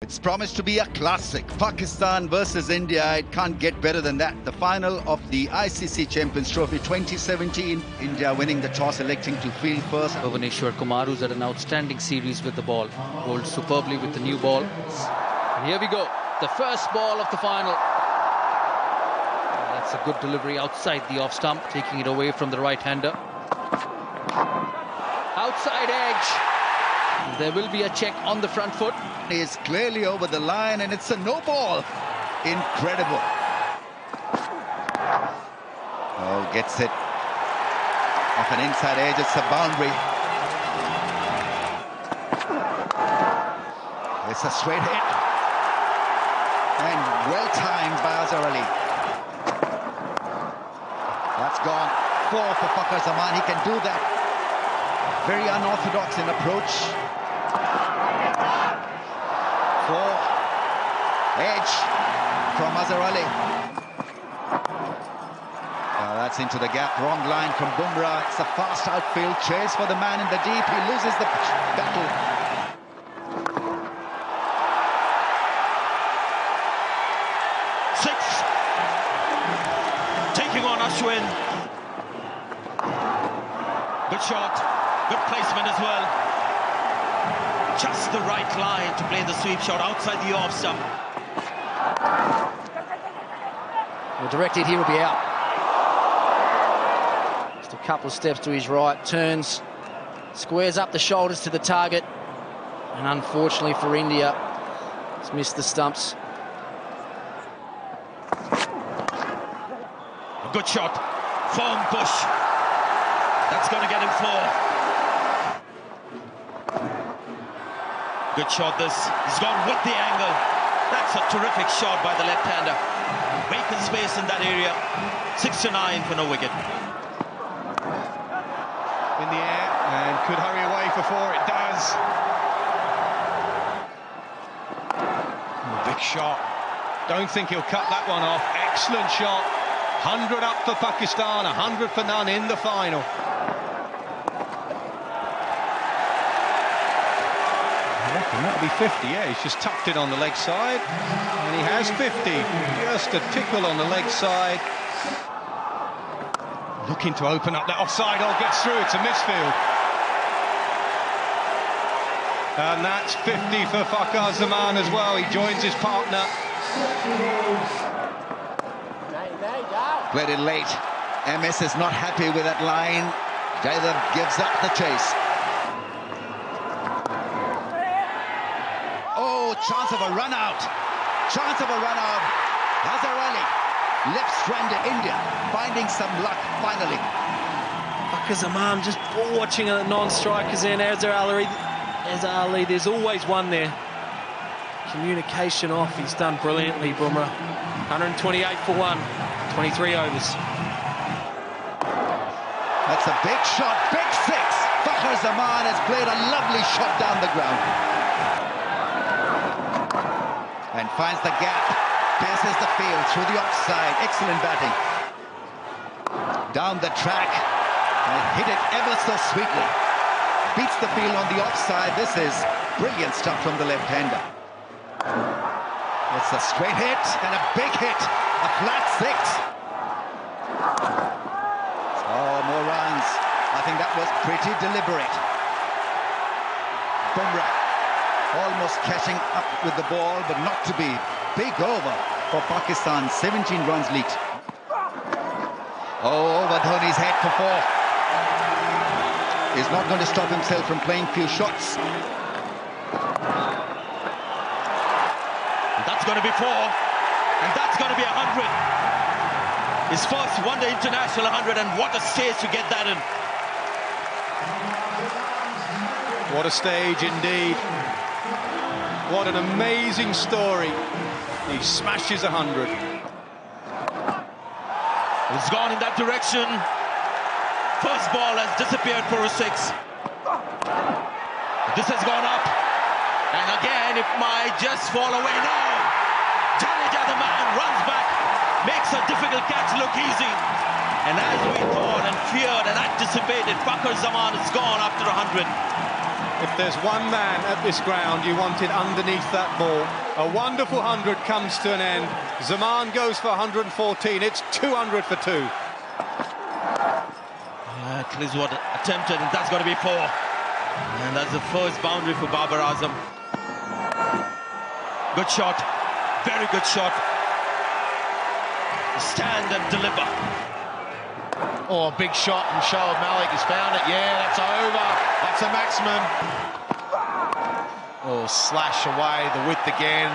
It's promised to be a classic. Pakistan versus India. It can't get better than that. The final of the ICC Champions Trophy 2017. India winning the toss, electing to field first. Bhuvaneshwar Kumar, who's had an outstanding series with the ball, bowled superbly with the new ball. And here we go. The first ball of the final. And that's a good delivery outside the off stump, taking it away from the right-hander. Outside edge. There will be a check on the front foot. He is clearly over the line and it's a no ball. Incredible. Oh, gets it off an inside edge. It's a boundary. It's a straight hit. And well timed by Azhar Ali. That's gone. 4 for Fakhar Zaman. He can do that. Very unorthodox in approach. 4. Edge from Azhar Ali. That's into the gap. Wrong line from Bumrah. It's a fast outfield chase for the man in the deep. He loses the battle. Six. Taking on Ashwin. Good shot. Good placement as well. Just the right line to play the sweep shot outside the off stump. The direct hit here will be out. Just a couple of steps to his right, turns, squares up the shoulders to the target, and unfortunately for India, it's missed the stumps. A good shot. Firm push. That's going to get him 4. Good shot this. He's gone with the angle. That's a terrific shot by the left-hander. Vacant space in that area. 6-9 for no wicket. In the air and could hurry away for 4. It does. Big shot. Don't think he'll cut that one off. Excellent shot. 100 up for Pakistan, 100 for none in the final. That'll be 50, yeah, he's just tucked it on the leg side, and he has 50, just a tickle on the leg side. Looking to open up that offside, gets through, it's a misfield. And that's 50 for Fakhar Zaman as well, he joins his partner. Played it late. MS is not happy with that line. Jaydev gives up the chase. Chance of a run out. Chance of a run out. Azhar Ali left stranded India, finding some luck finally. Fakhar Zaman just ball watching the non-strikers in. Azhar Ali, there's always one there. Communication off. He's done brilliantly, Bumrah. 128 for 1. 23 overs. That's a big shot. Big 6. Fakhar Zaman has played a lovely shot down the ground. And finds the gap, pierces the field through the offside. Excellent batting. Down the track and hit it ever so sweetly. Beats the field on the offside. This is brilliant stuff from the left-hander. It's a straight hit and a big hit. A flat 6. Oh, more runs. I think that was pretty deliberate. Bumrah almost catching up with the ball, but not to be. Big over for Pakistan, 17 runs lead. Oh, over Dhoni's head for 4. He's not going to stop himself from playing few shots. That's going to be 4, and that's going to be 100. His first one-day international 100, and what a stage to get that in. What a stage indeed. What an amazing story. He smashes 100. He's gone in that direction. First ball has disappeared for a 6. This has gone up. And again, it might just fall away now. Jadeja, the man, runs back, makes a difficult catch look easy. And as we thought and feared and anticipated, Fakhar Zaman is gone after 100. If there's one man at this ground you wanted underneath that ball, a wonderful 100 comes to an end. Zaman goes for 114. It's 200 for 2. Cliswold attempted, and that's got to be 4. And that's the first boundary for Babar Azam. Good shot, very good shot. Stand and deliver. Oh, big shot from Shoaib Malik. He's found it. Yeah, that's over. That's a maximum. Oh, slash away the width again.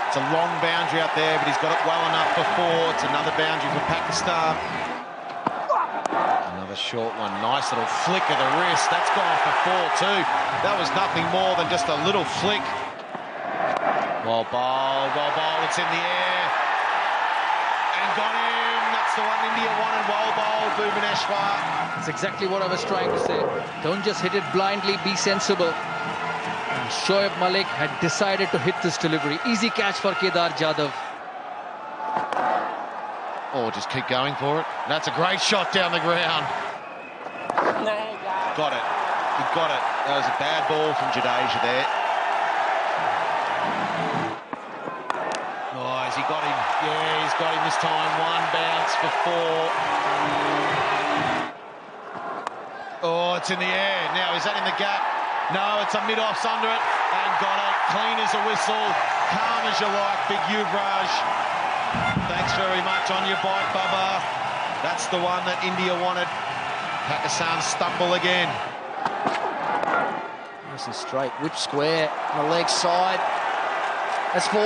It's a long boundary out there, but he's got it well enough for 4. It's another boundary for Pakistan. Another short one. Nice little flick of the wrist. That's gone for 4 too. That was nothing more than just a little flick. Well bowled. It's in the air. And got him. That's the one India wanted. Well bowled, Bhuvaneshwar. That's exactly what I was trying to say. Don't just hit it blindly, be sensible. And Shoaib Malik had decided to hit this delivery. Easy catch for Kedar Jadhav. Oh, just keep going for it. That's a great shot down the ground. Got it. He got it. That was a bad ball from Jadeja there. Oh, has he got him? Yeah, he's got him this time. One bounce for 4. Oh, it's in the air. Now, is that in the gap? No, it's a mid-offs under it. And got it. Clean as a whistle. Calm as you like, big Yuvraj. Thanks very much on your bike, Bubba. That's the one that India wanted. Pakistan stumble again. Nice and straight. Whip square on the leg side. That's 4.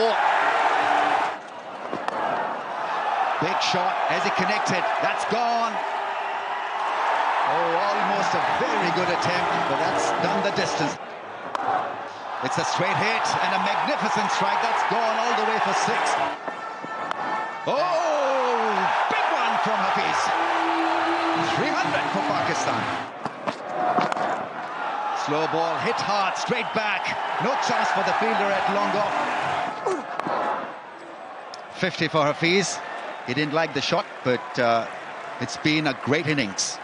Big shot as he connected. That's gone. Oh, almost a very good attempt, but that's done the distance. It's a straight hit and a magnificent strike. That's gone all the way for 6. Oh, big one from Hafiz. 300 for Pakistan. Slow ball, hit hard, straight back. No chance for the fielder at long off. 50 for Hafiz. He didn't like the shot, but it's been a great innings.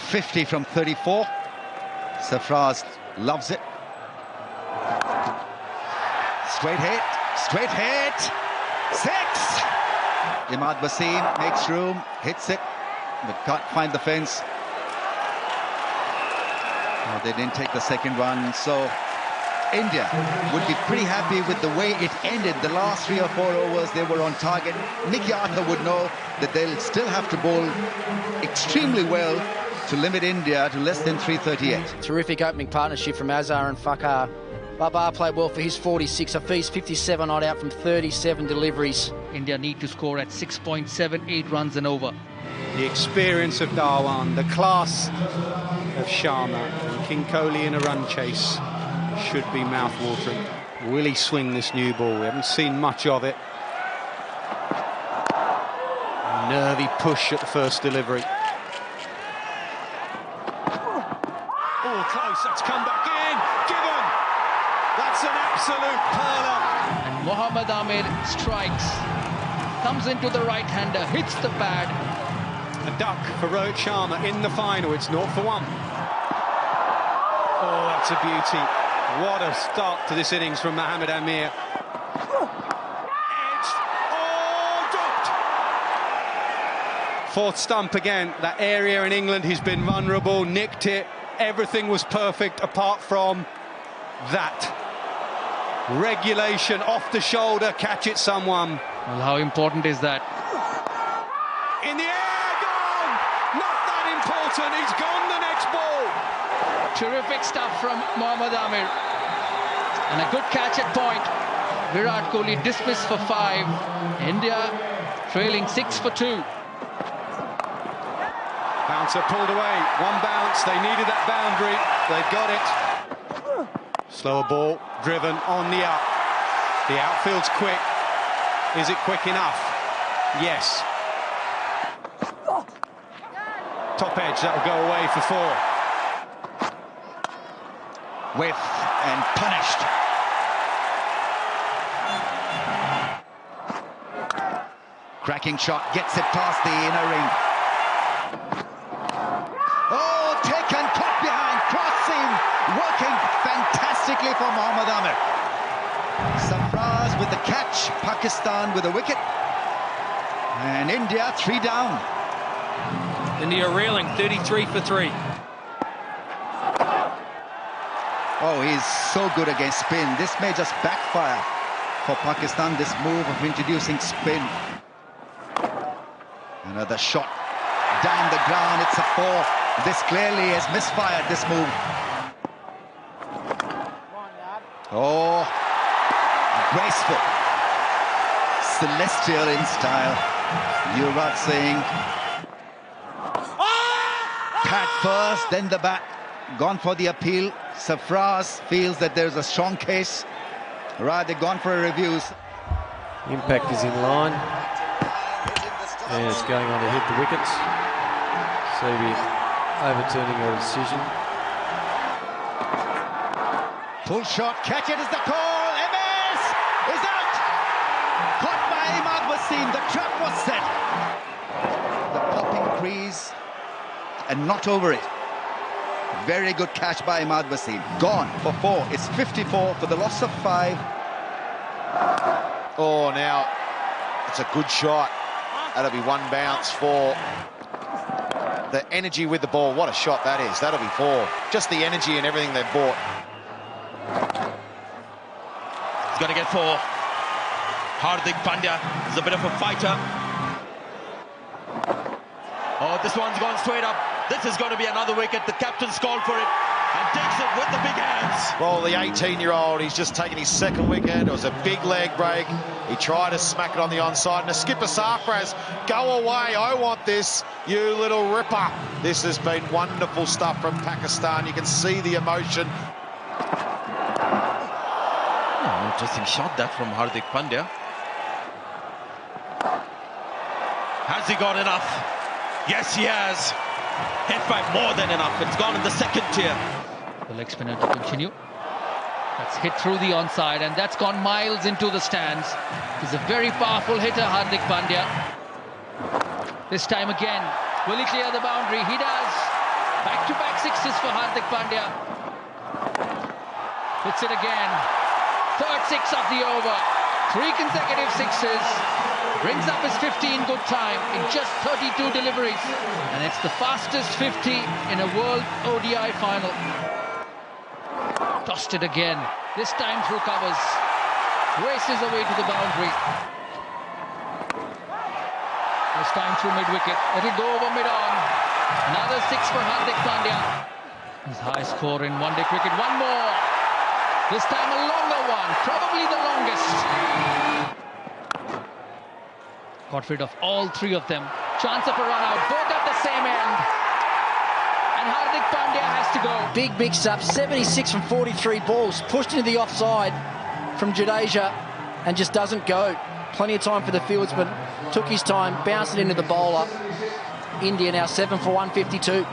50 from 34. Sarfraz loves it. Straight hit. 6. Imad Wasim makes room, hits it, but can't find the fence. Oh, they didn't take the second one, so India would be pretty happy with the way it ended. The last 3 or 4 overs, they were on target. Mickey Arthur would know that they'll still have to bowl extremely well to limit India to less than 338. Terrific opening partnership from Azhar and Fakhar. Babar played well for his 46. Hafiz 57 not out from 37 deliveries. India need to score at 6.78 runs and over. The experience of Dhawan, the class of Sharma, and King Kohli in a run chase should be mouth-watering. Will he swing this new ball? We haven't seen much of it. Nervy push at the first delivery. Oh, close, that's come back in. Given! That's an absolute pearler. And Mohammad Amir strikes. Comes into the right-hander, hits the pad. A duck for Rohit Sharma in the final. It's 0 for 1. Oh, that's a beauty. What a start to this innings from Mohammad Amir. Edged. Oh, dropped. 4th stump again. That area in England, he's been vulnerable, nicked it. Everything was perfect apart from that. Regulation off the shoulder, catch it someone. Well, how important is that? In the air, gone! Not that important, he's gone the next ball. Terrific stuff from Mohammad Amir. And a good catch at point. Virat Kohli dismissed for 5. India trailing 6 for 2. Bouncer pulled away. One bounce, they needed that boundary. They've got it. Slower ball, driven on the up. The outfield's quick. Is it quick enough? Yes. Top edge, that'll go away for 4. Whiff and punished. Cracking shot, gets it past the inner ring. Oh, taken, caught behind, cross seam, working quickly for Mohammad Amir. Sarfraz with the catch, Pakistan with a wicket. And India 3 down. India reeling, 33 for 3. Oh, he's so good against spin. This may just backfire for Pakistan, this move of introducing spin. Another shot down the ground, it's a 4. This clearly has misfired, this move. Oh, graceful, celestial in style. Yuvraj Singh. Pad first, then the bat. Gone for the appeal. Sarfraz feels that there's a strong case. Right, they've gone for a review. Impact is in line. And it's going on to hit the wickets. So we're overturning a decision. Full shot, catch it is the call. MS is out. Caught by Imad Wasim. The trap was set. The popping crease and not over it. Very good catch by Imad Wasim. Gone for 4. It's 54 for the loss of 5. Oh, now it's a good shot. That'll be 1 bounce for the energy with the ball. What a shot that is. That'll be 4. Just the energy and everything they've bought. He's going to get 4. Hardik Pandya is a bit of a fighter. Oh, this one's gone straight up. This is going to be another wicket. The captain's called for it and takes it with the big hands. Well, the 18-year-old, he's just taken his 2nd wicket. It was a big leg break. He tried to smack it on the onside. And the skipper Sarfraz, go away. I want this, you little ripper. This has been wonderful stuff from Pakistan. You can see the emotion. Oh, interesting shot that from Hardik Pandya. Has he got enough? Yes, he has. Hit by more than enough. It's gone in the 2nd tier. The leg spinner to continue. That's hit through the onside, and that's gone miles into the stands. He's a very powerful hitter, Hardik Pandya. This time again, will he clear the boundary? He does. Back-to-back sixes for Hardik Pandya. Hits it again. 3rd 6 of the over. 3 consecutive sixes. Brings up his 15 good time in just 32 deliveries. And it's the fastest 50 in a World ODI final. Tossed it again. This time through covers. Races away to the boundary. This time through mid-wicket. It'll go over mid-on. Another 6 for Hardik Pandya. His high score in one-day cricket. One more. This time a longer one. Probably the longest. Got rid of all 3 of them. Chance of a run out, both at the same end. And Hardik Pandya has to go. Big mix-up, 76 from 43 balls. Pushed into the offside from Jadeja and just doesn't go. Plenty of time for the fieldsman. Took his time, bounced it into the bowler. India now 7 for 152.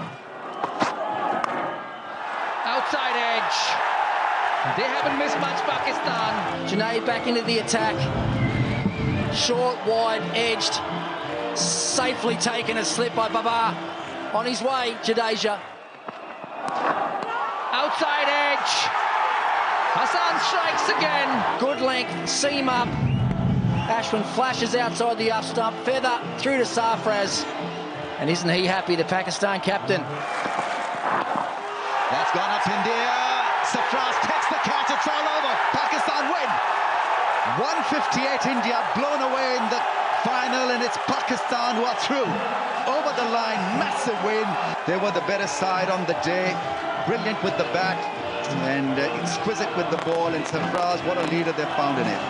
Outside edge. They haven't missed much, Pakistan. Junaid back into the attack. Short, wide, edged. Safely taken a slip by Babar. On his way, Jadeja. Outside edge. Hassan strikes again. Good length, seam up. Ashwin flashes outside the up stump. Feather through to Sarfraz. And isn't he happy, the Pakistan captain? That's gone up India. Sarfraz takes the catch. It's all over. Pakistan win. 158 India blown away in the final, and it's Pakistan who are through. Over the line, massive win. They were the better side on the day. Brilliant with the bat and exquisite with the ball. And Sarfraz, what a leader they found in it.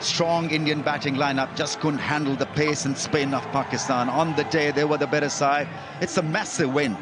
Strong Indian batting lineup, just couldn't handle the pace and spin of Pakistan. On the day, they were the better side. It's a massive win.